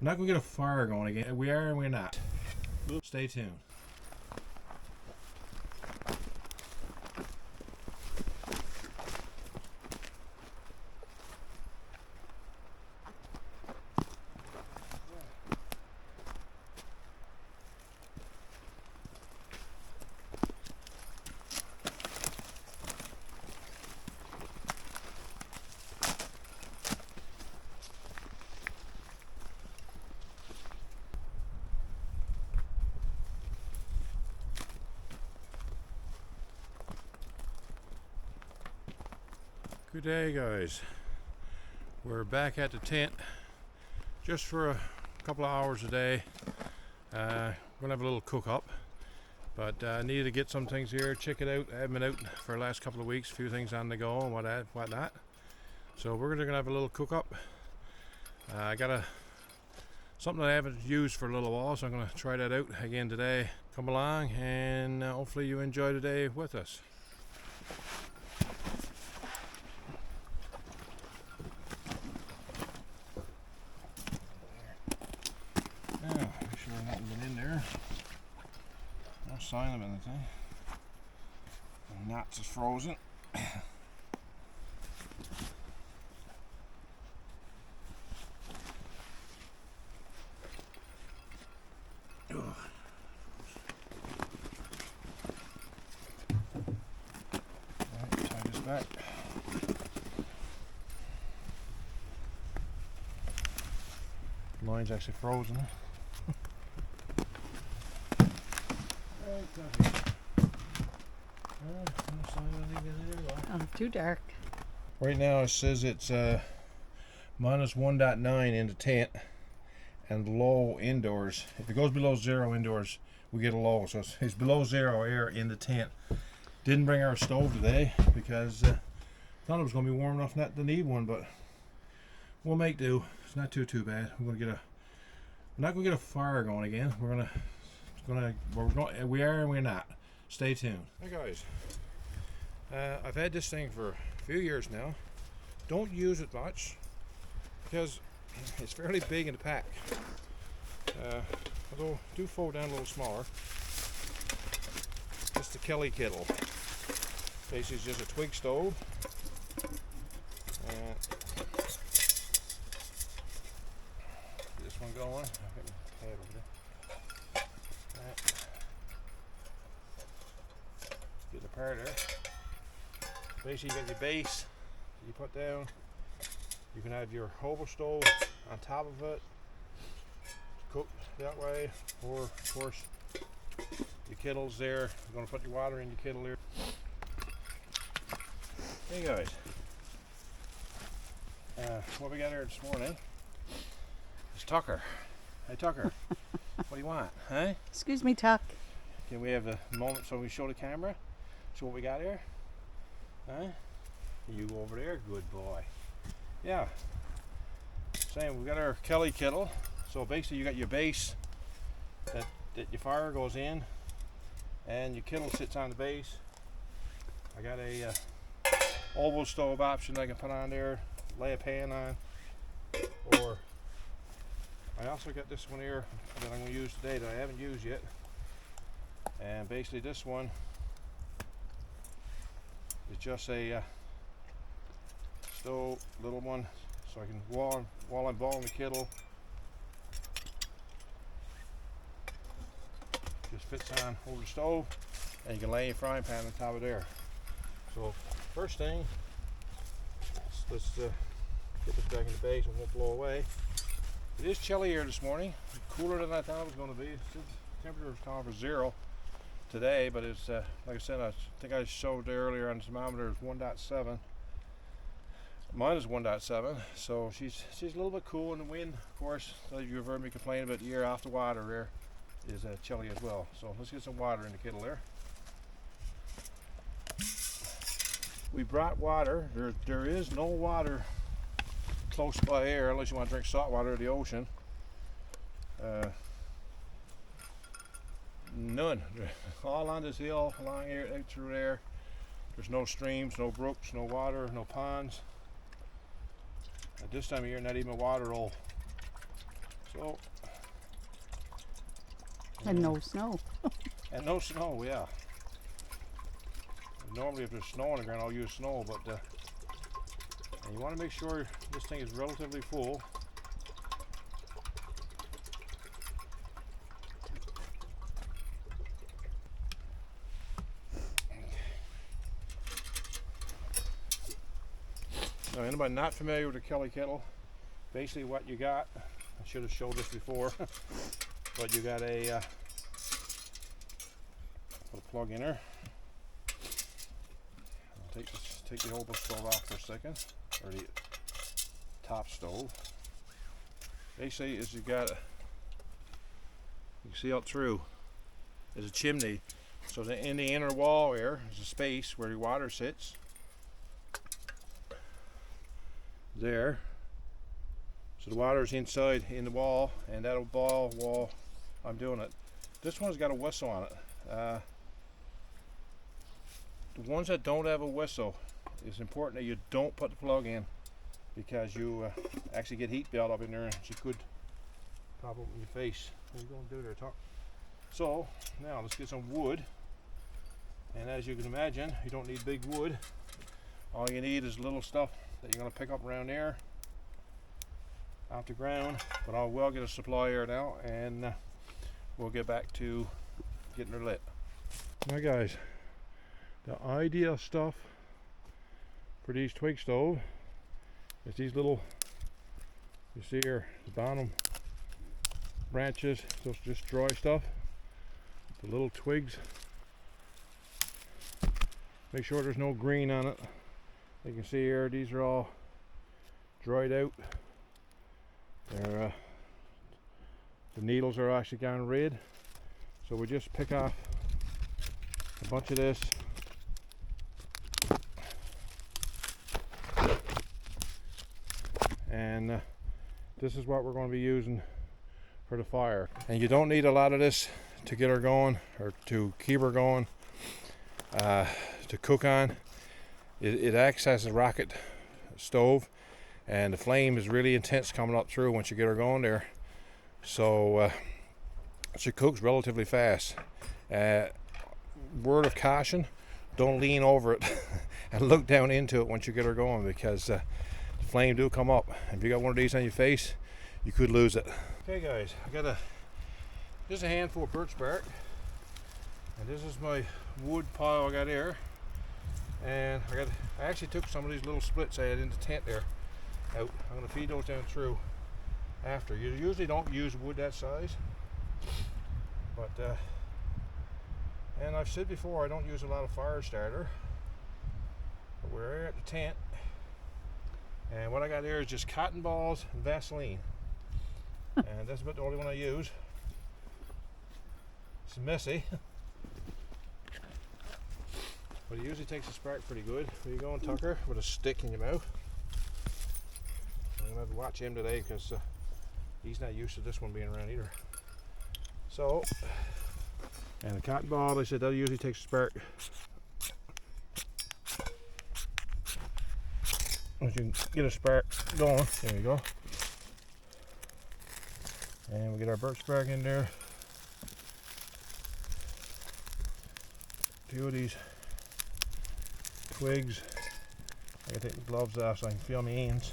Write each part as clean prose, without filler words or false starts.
We're not going to get a fire going again. We are and we're not. Stay tuned. Good day, guys. We're back at the tent just for a couple of hours a day. We're gonna have a little cook up, but I needed to get some things here, check it out. I haven't been out for the last couple of weeks, a few things on the go and whatnot. So we're gonna have a little cook up. I got something that I haven't used for a little while, so I'm gonna try that out again today. Come along and hopefully you enjoy the day with us. Nothing been in there. No sign of anything. The knots is frozen. Alright, tie this back. Line's actually frozen. Oh, too dark. Right now it says it's minus 1.9 in the tent and low indoors. If it goes below zero indoors, we get a low. So it's below zero air in the tent. Didn't bring our stove today because thought it was going to be warm enough not to need one, but we'll make do. It's not too bad. We're not going to get a fire going again. We are and we're not. Stay tuned. Hey guys, I've had this thing for a few years now. Don't use it much because it's fairly big in the pack. Although do fold down a little smaller. It's the Kettle. Basically it's just a twig stove. Get this one going. Get the part there. Basically you got your base you put down. You can have your hobo stove on top of it to cook that way, or of course your kettle's there. You're going to put your water in your kettle here. Hey guys, what we got here this morning is Tucker. Hey Tucker, what do you want, huh? Excuse me, Tuck. Can we have a moment so we show the camera? Show what we got here? Huh? You go over there, good boy. Yeah. Same, we got our Kettle. So basically you got your base that your fire goes in and your kettle sits on the base. I got a oval stove option I can put on there, lay a pan on, or I also got this one here that I'm going to use today that I haven't used yet. And basically this one is just a stove, little one, so I can, while I'm boiling the kettle, just fits on over the stove, and you can lay your frying pan on top of there. So first thing, let's get this back in the base and won't blow away. It is chilly here this morning, cooler than I thought it was going to be. Temperature is calling for 0 today, but it's like I said, I think I showed there earlier on the thermometer is 1.7. Mine is 1.7, so she's a little bit cool, and the wind, of course, as you've heard me complain about the year off the water there, is chilly as well. So let's get some water in the kettle there. We brought water. There is no water close by here unless you want to drink salt water of the ocean. None. All on this hill, along here, out through there. There's no streams, no brooks, no water, no ponds. At this time of year, not even a water hole. So, And no snow. and no snow, yeah. Normally if there's snow on the ground I'll use snow, but and you want to make sure this thing is relatively full. Now, anybody not familiar with the Kelly kettle, basically what you got, I should have showed this before, but you got a put a plug in her. I'll take the open stove off for a second, or the top stove. Basically, is you got you can see out through is a chimney, so in the inner wall here is a space where your water sits. There, so the water is inside in the wall, and that'll ball wall. I'm doing it. This one's got a whistle on it. The ones that don't have a whistle, it's important that you don't put the plug in, because you actually get heat built up in there, and she could pop open your face. What are you going to do there, Tuck? So now let's get some wood, and as you can imagine, you don't need big wood. All you need is little stuff that you're going to pick up around there off the ground, but I will get a supply here now, and we'll get back to getting her lit. Now guys, the ideal stuff for these twig stove is these little, you see here, the bottom branches, those just dry stuff, the little twigs. Make sure there's no green on it. You can see here, these are all dried out. They're, the needles are actually gone red. So we just pick off a bunch of this. And this is what we're going to be using for the fire. And you don't need a lot of this to get her going, or to keep her going, to cook on. It acts as a rocket stove, and the flame is really intense coming up through once you get her going there. So she cooks relatively fast. Word of caution, don't lean over it and look down into it once you get her going, because the flame do come up. If you got one of these on your face, you could lose it. Okay guys, I got just a handful of birch bark, and this is my wood pile I got here. And I actually took some of these little splits I had in the tent there out. I'm going to feed those down through after. You usually don't use wood that size, but and I've said before, I don't use a lot of fire starter. But we're here at the tent, and what I got here is just cotton balls and Vaseline, and that's about the only one I use. It's messy. But it usually takes a spark pretty good. Where you going, Tucker? With a stick in your mouth. I'm going to have to watch him today, because he's not used to this one being around either. So, and the cotton ball, I said that usually takes a spark. Once you can get a spark going, there you go. And we get our birch bark in there. A few of these twigs. I gotta take the gloves off so I can feel my hands.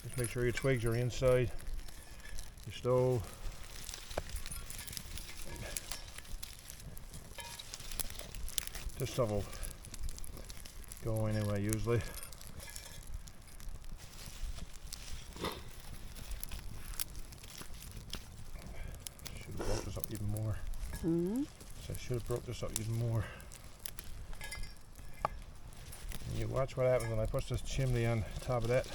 Just make sure your twigs are inside your stove. This stuff will go anyway usually. Should have broke this up even more. So I should have broke this up even more. And you watch what happens when I push this chimney on top of that.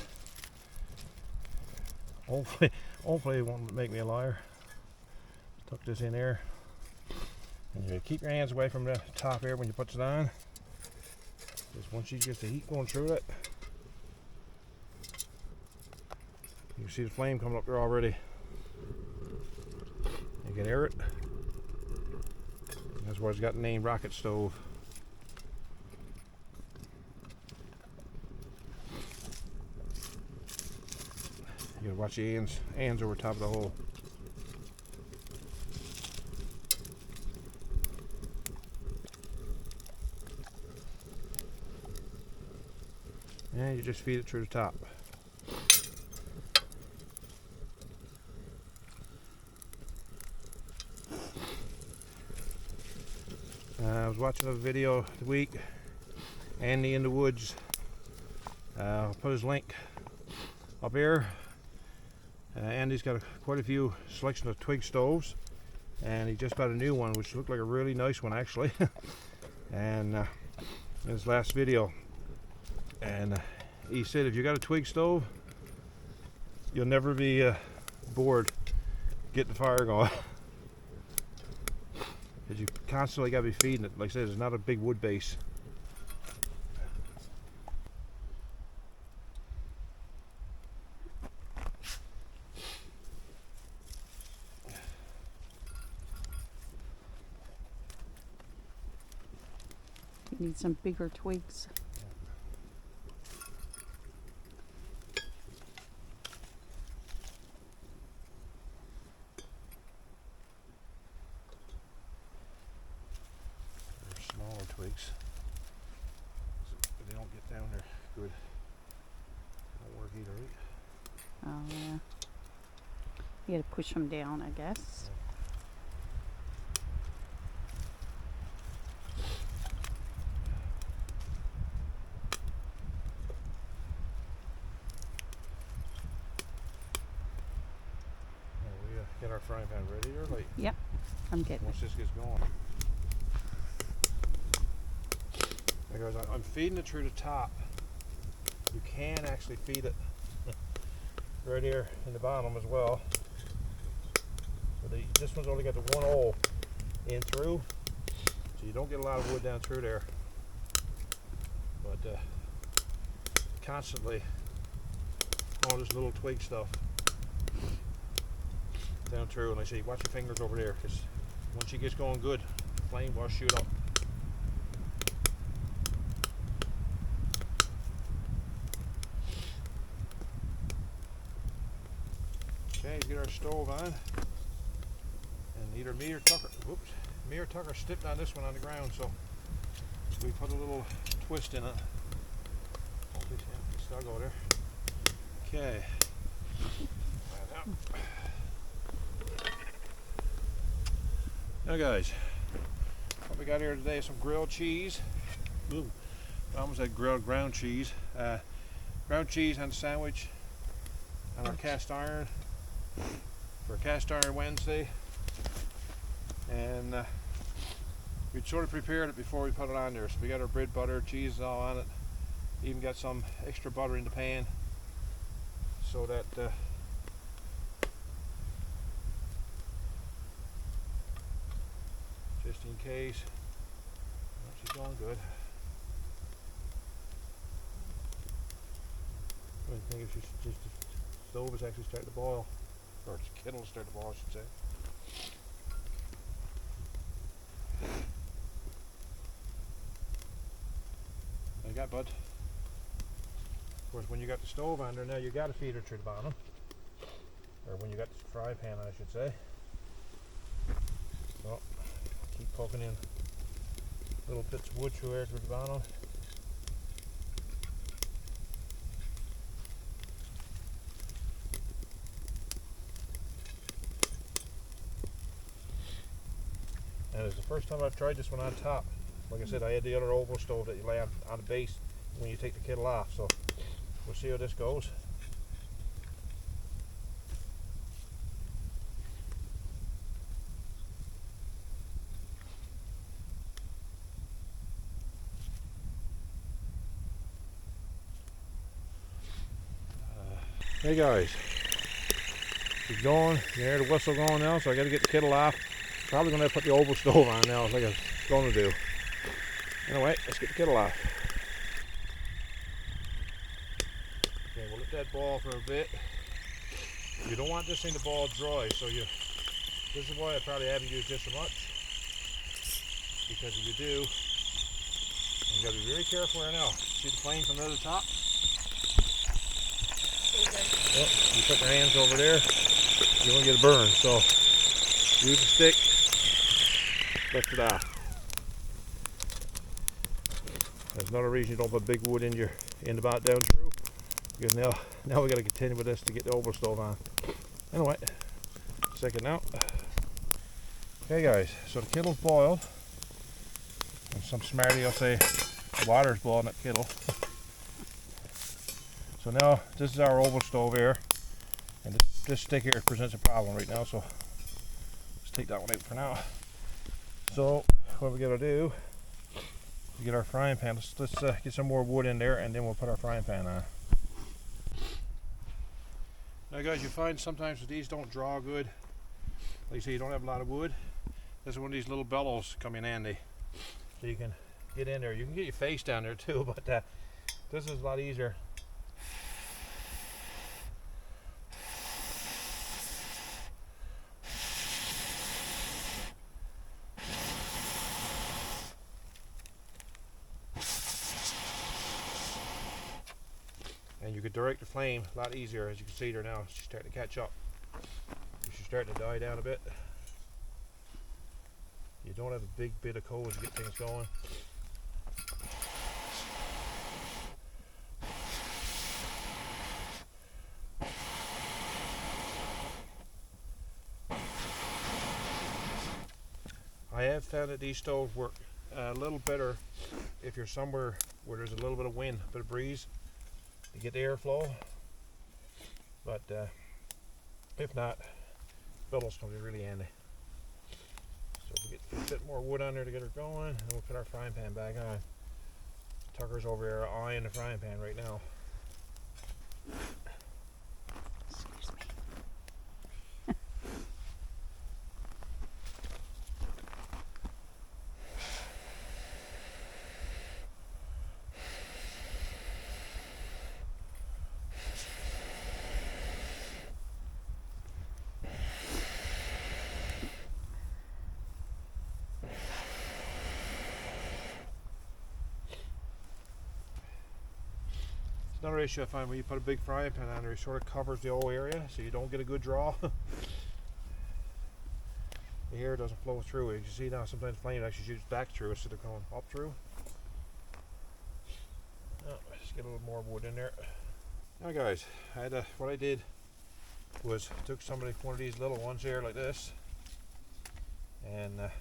Hopefully it won't make me a liar. Tuck this in there. And you keep your hands away from the top here when you put it on. Because once you get the heat going through it, you see the flame coming up there already. You can hear it. That's why it's got the name rocket stove. You gotta watch the ends over top of the hole. And you just feed it through the top. I was watching a video the week, Andy in the Woods. I'll put his link up here. Andy's got quite a few selection of twig stoves, and he just bought a new one which looked like a really nice one actually. And in his last video, and he said if you got a twig stove, you'll never be bored getting the fire going. Because you constantly got to be feeding it. Like I said, it's not a big wood base. You need some bigger twigs. Smaller twigs, but they don't get down there good. They don't work either, right? Oh yeah. You gotta push them down, I guess. We get our frying pan ready or late? Yep, I'm getting Once it. this gets going. Because I'm feeding it through the top. You can actually feed it right here in the bottom as well. But this one's only got the one hole in through, so you don't get a lot of wood down through there. But constantly all this little twig stuff down through, and I say watch your fingers over there, because once she gets going good, the flame will shoot up. Okay, get our stove on, and either me or Tucker, stepped on this one on the ground, so we put a little twist in it. Still go there. Okay. Now guys, what we got here today is some grilled cheese. Ooh, I almost had grilled ground cheese. Ground cheese on the sandwich on our cast iron for Cast Iron Wednesday, and we sort of prepared it before we put it on there. So we got our bread, butter, cheese all on it. Even got some extra butter in the pan, so that just in case. Well, she's going good. I think if she's just the stove is actually starting to boil. Or it's kettle start to boil, I should say. There you got, bud. Of course, when you got the stove on there, now you got to feed her through the bottom. Or when you got the fry pan, I should say. So, keep poking in little bits of wood through there through the bottom. And it's the first time I've tried this one on top. Like I said, I had the other oval stove that you lay on the base when you take the kettle off. So we'll see how this goes. Hey guys, she's going. You hear the whistle going now, so I got to get the kettle off. Probably going to have to put the oval stove on now, like I was going to do. Anyway, let's get the kettle off. Okay, we'll let that boil for a bit. You don't want this thing to boil dry, so this is why I probably haven't used this so much. Because if you do, you got to be very careful right now. See the flame from the other top? Well, you put your hands over there, you won't get a burn. So use a stick, lift it off. There's another reason you don't put big wood in the back down through, because now we got to continue with this to get the over stove on. Anyway, second now. Okay guys, so the kettle's boiled, and some smarty will say the water's boiling at kettle. So now this is our oval stove here, and this stick here presents a problem right now, so let's take that one out for now. So what we gotta do, we get our frying pan. Let's get some more wood in there, and then we'll put our frying pan on. Now guys, you find sometimes that these don't draw good. Like you say, you don't have a lot of wood. This is one of these little bellows come in handy, so you can get in there. You can get your face down there too, but this is a lot easier. And you could direct the flame a lot easier, as you can see there now. She's starting to catch up. She's starting to die down a bit. You don't have a big bit of coal to get things going. I have found that these stoves work a little better if you're somewhere where there's a little bit of wind, a bit of breeze, to get the airflow. But if not, bellows can be really handy. So if we get a bit more wood on there to get her going, and we'll put our frying pan back on. Tucker's over there eyeing the frying pan right now. Excuse me. Another issue I find when you put a big frying pan on there, it sort of covers the whole area, so you don't get a good draw. The air doesn't flow through. As you see now, sometimes flame actually shoots back through instead of going up through. Oh, let's get a little more wood in there. Now guys, what I did was took one of these little ones here like this, and I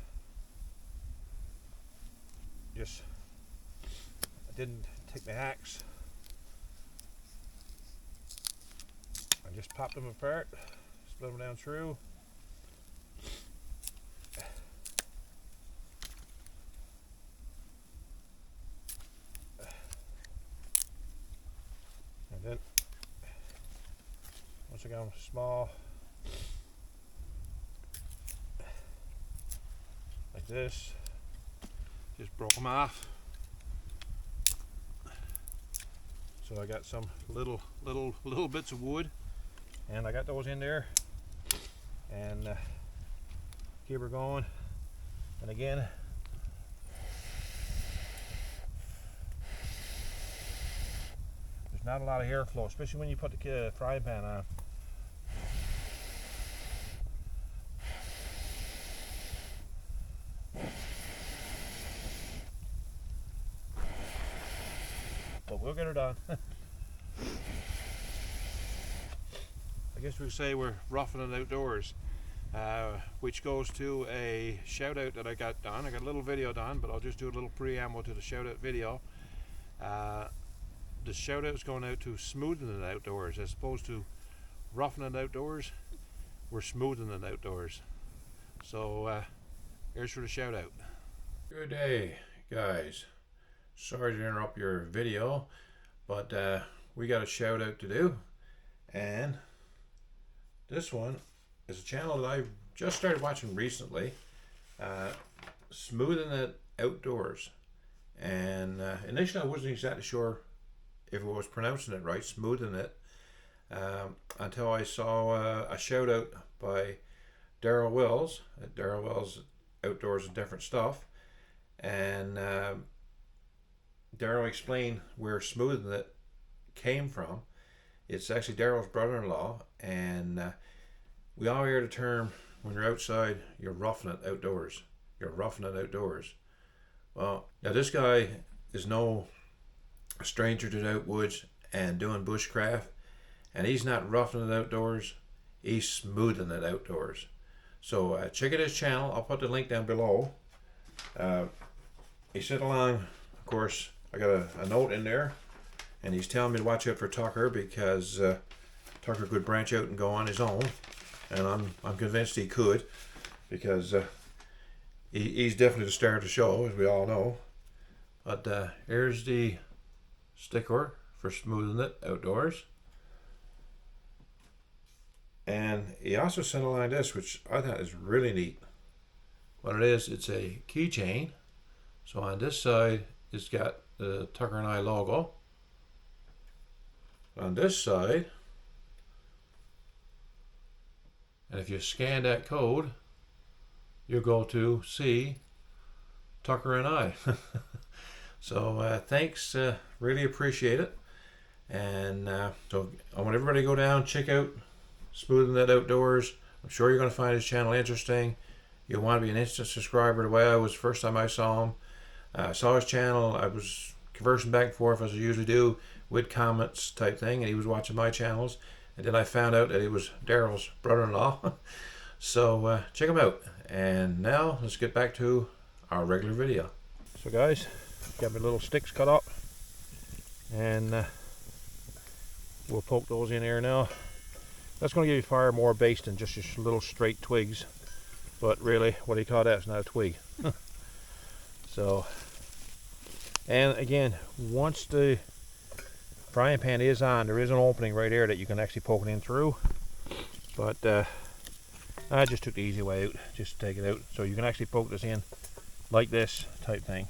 didn't take my axe. I just popped them apart, split them down through. And then, once I got them small, like this, just broke them off. So I got some little bits of wood, and I got those in there, and keep her going. And again, there's not a lot of airflow, especially when you put the frying pan on. But we'll get her done. I guess we could say we're roughing it outdoors, which goes to a shout out that I got done. I got a little video done, but I'll just do a little preamble to the shout out video. The shout out is going out to smoothing it outdoors as opposed to roughing it outdoors. We're smoothing it outdoors. So here's for the shout out. Good day, guys. Sorry to interrupt your video, but we got a shout out to do, and this one is a channel that I just started watching recently, Smoothing It Outdoors. And initially I wasn't exactly sure if I was pronouncing it right, Smoothing It, until I saw a shout out by Daryl Wells at Daryl Wells Outdoors and Different Stuff, and Daryl explained where Smoothing It came from. It's actually Daryl's brother-in-law, and we all hear the term, when you're outside, you're roughing it outdoors. You're roughing it outdoors. Well, now this guy is no stranger to the outwoods and doing bushcraft, and he's not roughing it outdoors, he's smoothing it outdoors. So check out his channel. I'll put the link down below. He sent along, of course, I got a note in there, and he's telling me to watch out for Tucker, because Tucker could branch out and go on his own, and I'm convinced he could, because he's definitely the star of the show, as we all know. But here's the sticker for smoothing it outdoors. And he also sent along this, which I thought is really neat. What it is, it's a keychain. So on this side, it's got the Tucker and I logo. On this side, and if you scan that code, you'll go to see Tucker and I. So thanks, really appreciate it. And so I want everybody to go down, check out Smoothing That Outdoors. I'm sure you're going to find his channel interesting. You'll want to be an instant subscriber the way I was the first time I saw him. I saw his channel. I was conversing back and forth as I usually do with comments type thing, and he was watching my channels. And then I found out that he was Daryl's brother-in-law. So check him out. And now let's get back to our regular video. So guys, got my little sticks cut up, and we'll poke those in here now. That's going to give you far more base than just your little straight twigs. But really, what do you call that? It's not a twig. So, and again, once the frying pan is on, there is an opening right there that you can actually poke it in through. But I just took the easy way out, just to take it out. So you can actually poke this in like this type thing.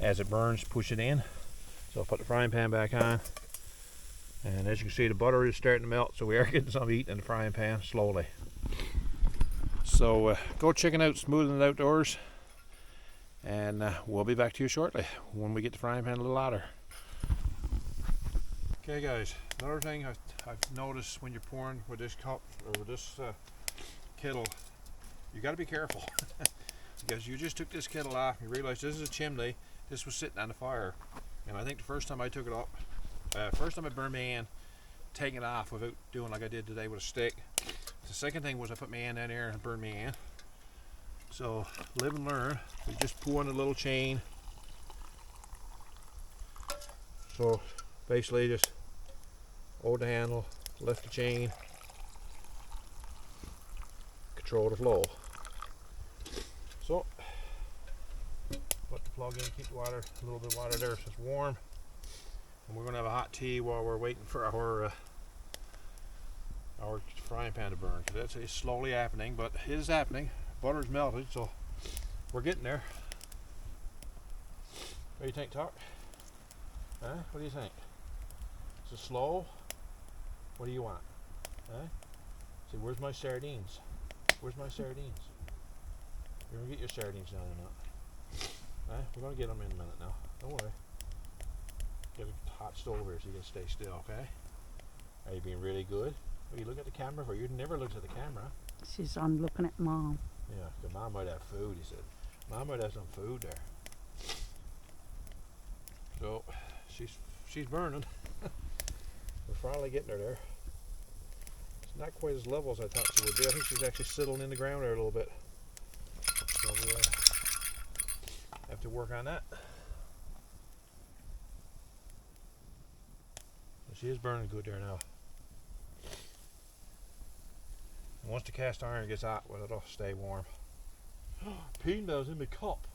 As it burns, push it in. So I'll put the frying pan back on. And as you can see, the butter is starting to melt, so we are getting some heat in the frying pan slowly. So go checking out Smoothing It Outdoors, and we'll be back to you shortly when we get the frying pan a little hotter. Okay guys, another thing I've noticed when you're pouring with this cup or with this kettle, you got to be careful. Because you just took this kettle off and you realize this is a chimney. This was sitting on the fire, and I think the first time I took it up, first time I burned my hand taking it off without doing like I did today with a stick. The second thing was I put my hand in there and burned my hand. So live and learn. We just pull on the little chain. So basically just hold the handle, lift the chain, control the flow. So put the plug in, keep the water, a little bit of water there so it's warm. And we're going to have a hot tea while we're waiting for our frying pan to burn. Because it's slowly happening, but it is happening. Butter's melted, so we're getting there. What do you think, Tuck? Huh? What do you think? Is it slow? What do you want? Huh? See, where's my sardines? Where's my sardines? You're going to get your sardines now or not? Huh? We're going to get them in a minute now. Don't worry. Get a hot stove here so you can stay still, okay? Are you being really good? Well, you look at the camera for you never looked at the camera. Says I'm looking at Mom. Yeah, because Mom might have food, he said. Mom might have some food there. So she's burning. We're finally getting her there. It's not quite as level as I thought she would be. I think she's actually settling in the ground there a little bit. So we have to work on that. She is burning good there now. And once the cast iron gets hot, well, it'll stay warm. Peanut's in the cup.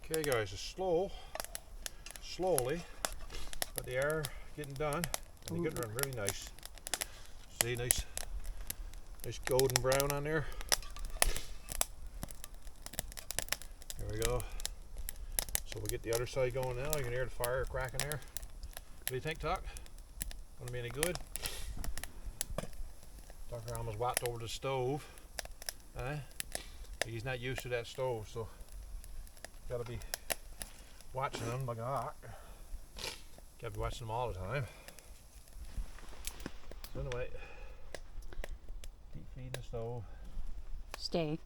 Okay guys, it's slowly, but they are getting done, and they're getting really nice. See, nice golden brown on there. There we go. So we'll get the other side going now. You can hear the fire cracking there. What do you think, Tuck? Gonna be any good? Tucker almost walked over the stove. He's not used to that stove, so gotta be watching him like a hawk. Can't be watching them all the time. So anyway, deep feeding the stove. Stay.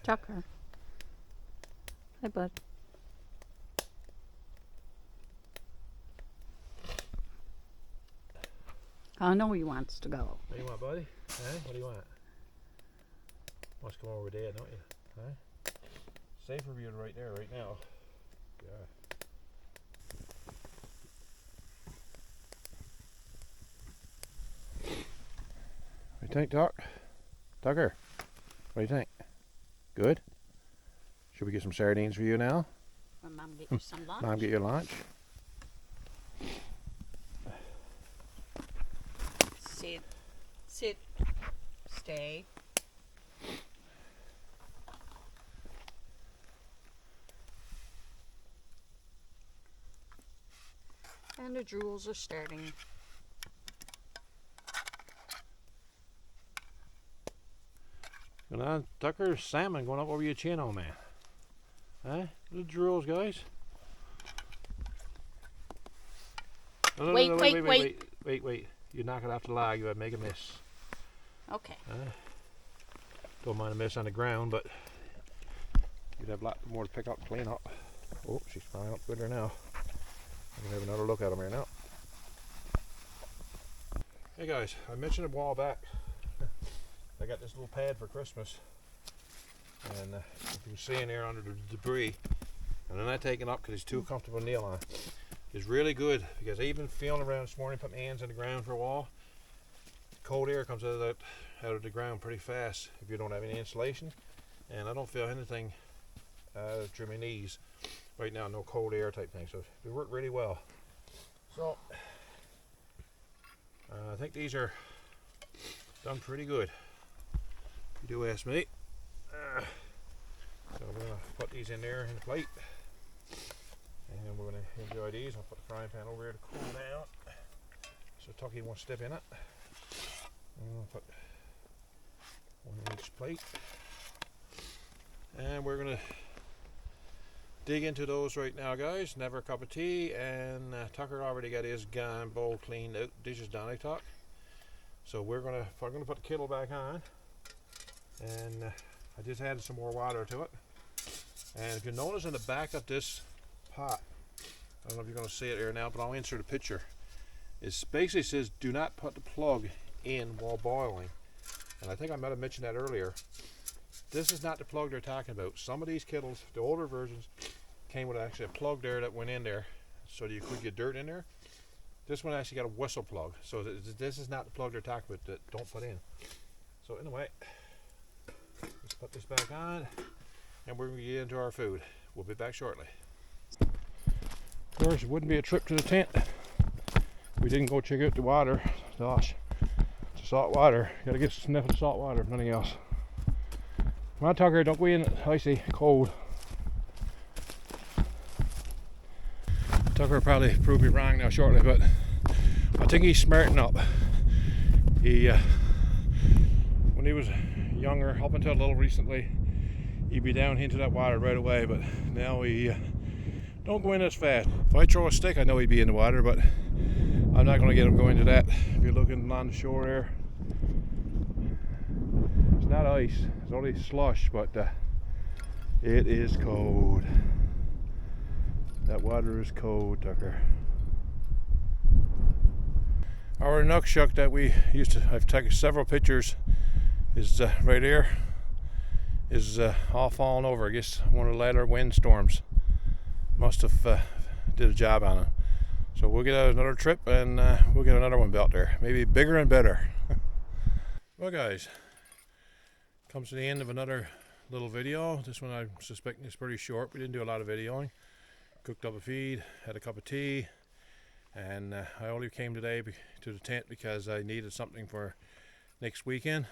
Tucker. Hi, bud. I know he wants to go. What do you want, buddy? Hey, what do you want? Wants to come over there, don't you? Huh? Safer for you right there, right now. Yeah. What do you think, Doc? Tucker, what do you think? Good? Should we get some sardines for you now? Will Mom get you some lunch? Mom, get your lunch? Sit. Sit. Stay. And the drools are starting. And on Tucker, salmon going up over your chin, old man. Huh? The drools, guys. Wait. You knock it off the log, you would make a miss. Okay. Don't mind a miss on the ground, but you'd have a lot more to pick up and clean up. Oh, she's flying up good there now. I'm gonna have another look at them here now. Hey guys, I mentioned a while back I got this little pad for Christmas, and if you can see in there under the debris, and I'm not taking it up because it's too comfortable to kneel on. It's really good because I even feeling around this morning, put my hands in the ground for a while. Cold air comes out of the ground pretty fast if you don't have any insulation, and I don't feel anything through my knees right now, no cold air type thing, so they work really well. So I think these are done pretty good, if you do ask me. So I'm going to put these in there in the plate, and we're going to enjoy these. I'll put the frying pan over here to cool down so Tucky won't step in it. And I'll put one in each plate, and we're going to dig into those right now, guys. Never a cup of tea, and Tucker already got his gun bowl cleaned out, dishes done, I talk. So we're gonna put the kettle back on, and I just added some more water to it. And if you notice in the back of this pot, I don't know if you're gonna see it here now, but I'll insert a picture. It basically says do not put the plug in while boiling, and I think I might have mentioned that earlier. This is not the plug they're talking about. Some of these kettles, the older versions, came with actually a plug there that went in there so that you could get dirt in there. This one actually got a whistle plug, so this is not the plug they're talking about that don't put in. So anyway, let's put this back on, and we're going to get into our food. We'll be back shortly. Of course, it wouldn't be a trip to the tent we didn't go check out the water. Gosh, it's salt water. Got to get a sniff of the salt water, if nothing else. Come on, Tucker, don't go in icy, cold. Tucker will probably prove me wrong now shortly, but I think he's smarting up. He, when he was younger, up until a little recently, he'd be down into that water right away, but now he don't go in as fast. If I throw a stick, I know he'd be in the water, but I'm not going to get him going into that. If you're looking on the shore there, it's not ice, it's only slush, but it is cold. That water is cold, Tucker. Our nuckshuck that we used to, I've taken several pictures, is right here, is all falling over. I guess one of the latter windstorms must have did a job on it. So we'll get another trip, and we'll get another one built there. Maybe bigger and better. Well guys, comes to the end of another little video. This one I'm suspecting is pretty short. We didn't do a lot of videoing. Cooked up a feed, had a cup of tea, and I only came today to the tent because I needed something for next weekend.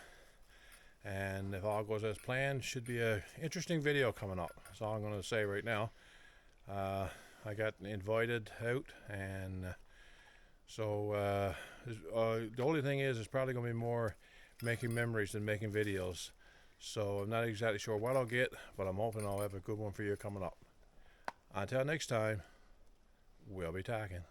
And if all goes as planned, should be an interesting video coming up. That's all I'm going to say right now. I got invited out, and so the only thing is, it's probably going to be more making memories than making videos. So I'm not exactly sure what I'll get, but I'm hoping I'll have a good one for you coming up. Until next time, we'll be talking.